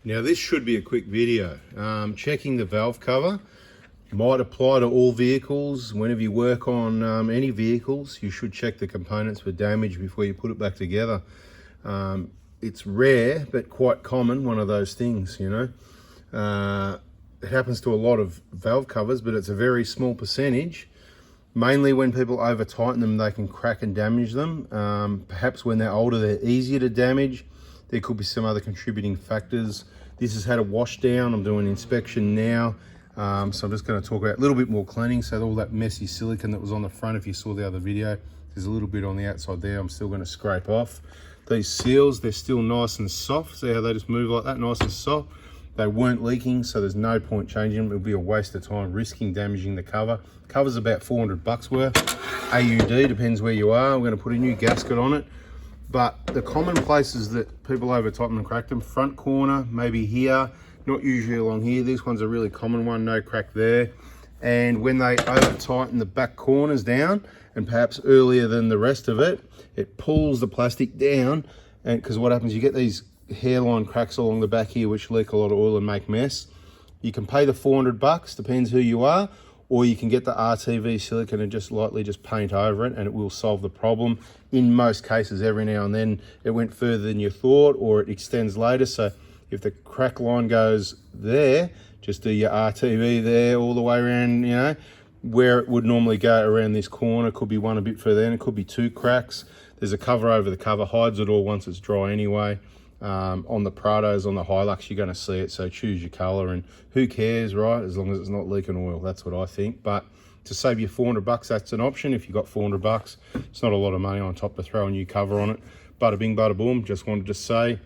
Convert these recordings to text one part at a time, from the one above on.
Now this should be a quick video. Checking the valve cover might apply to all vehicles. Whenever you work on any vehicles, you should check the components for damage before you put it back together. It's rare, but quite common, one of those things, you know. It happens to a lot of valve covers, but it's a very small percentage. Mainly when people over tighten them, they can crack and damage them. Perhaps when they're older, they're easier to damage. There could be some other contributing factors. This has had a wash down. I'm doing inspection now. So I'm just going to talk about a little bit more cleaning. So all that messy silicone that was on the front, if you saw the other video, there's a little bit on the outside there. I'm still going to scrape off. These seals, they're still nice and soft. See how they just move like that, nice and soft. They weren't leaking, so there's no point changing them. It'll be a waste of time risking damaging the cover. Cover's about 400 bucks worth. AUD, depends where you are. I'm going to put a new gasket on it. But the common places that people over tighten and crack them, front corner, maybe here, not usually along here. This one's a really common one, no crack there. And when they over tighten the back corners down, and perhaps earlier than the rest of it, it pulls the plastic down. And because what happens, you get these hairline cracks along the back here, which leak a lot of oil and make mess. You can pay the 400 bucks, depends who you are, or you can get the RTV silicone and just lightly just paint over it, and it will solve the problem. In most cases, every now and then it went further than you thought, or it extends later. So if the crack line goes there, just do your RTV there all the way around, you know, where it would normally go around this corner. Could be one a bit further in, it could be two cracks. There's a cover over the cover, hides it all once it's dry anyway. On the Prados, on the Hilux, you're going to see it, so choose your color, and who cares, right, as long as it's not leaking oil. That's what I think. But to save you 400 bucks, that's an option. If you got 400 bucks, it's not a lot of money on top to throw a new cover on it. Bada bing, bada boom. Just wanted to say,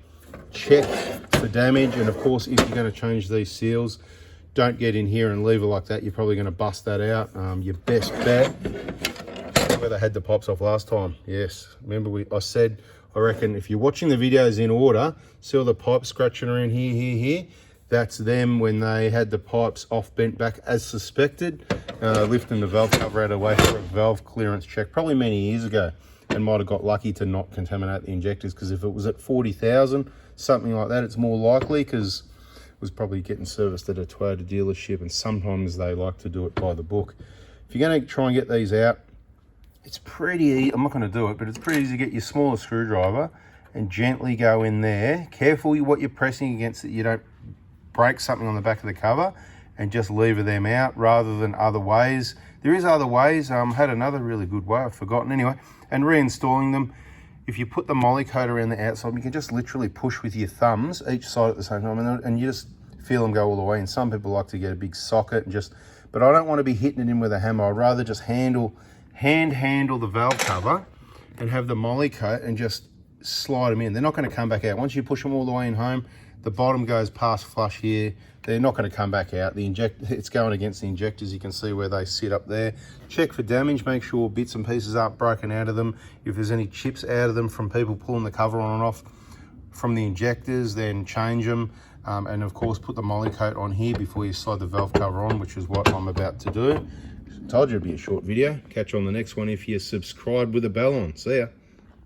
check for damage, and of course, if you're going to change these seals, don't get in here and leave it like that. You're probably going to bust that out. Your best bet, where they had the pops off last time. Yes, remember I said, I reckon if you're watching the videos in order, see all the pipes scratching around here, that's them when they had the pipes off bent back as suspected, lifting the valve cover out away for a valve clearance check probably many years ago, and might have got lucky to not contaminate the injectors, because if it was at 40,000, something like that, it's more likely, because it was probably getting serviced at a Toyota dealership, and sometimes they like to do it by the book. If you're going to try and get these out, it's pretty easy. I'm not going to do it, but it's pretty easy to get your smaller screwdriver and gently go in there. Careful what you're pressing against, that you don't break something on the back of the cover, and just lever them out rather than other ways. There is other ways. I had another really good way, I've forgotten anyway. And reinstalling them, if you put the moly coat around the outside, you can just literally push with your thumbs each side at the same time, and you just feel them go all the way. And some people like to get a big socket and just, but I don't want to be hitting it in with a hammer. I'd rather just hand handle the valve cover and have the moly coat and just slide them in. They're not going to come back out. Once you push them all the way in home, the bottom goes past flush here. They're not going to come back out. It's going against the injectors. You can see where they sit up there. Check for damage. Make sure bits and pieces aren't broken out of them. If there's any chips out of them from people pulling the cover on and off from the injectors, then change them. And of course, put the moly coat on here before you slide the valve cover on, which is what I'm about to do. Told you it'd be a short video. Catch you on the next one if you're subscribed with a bell on. See ya.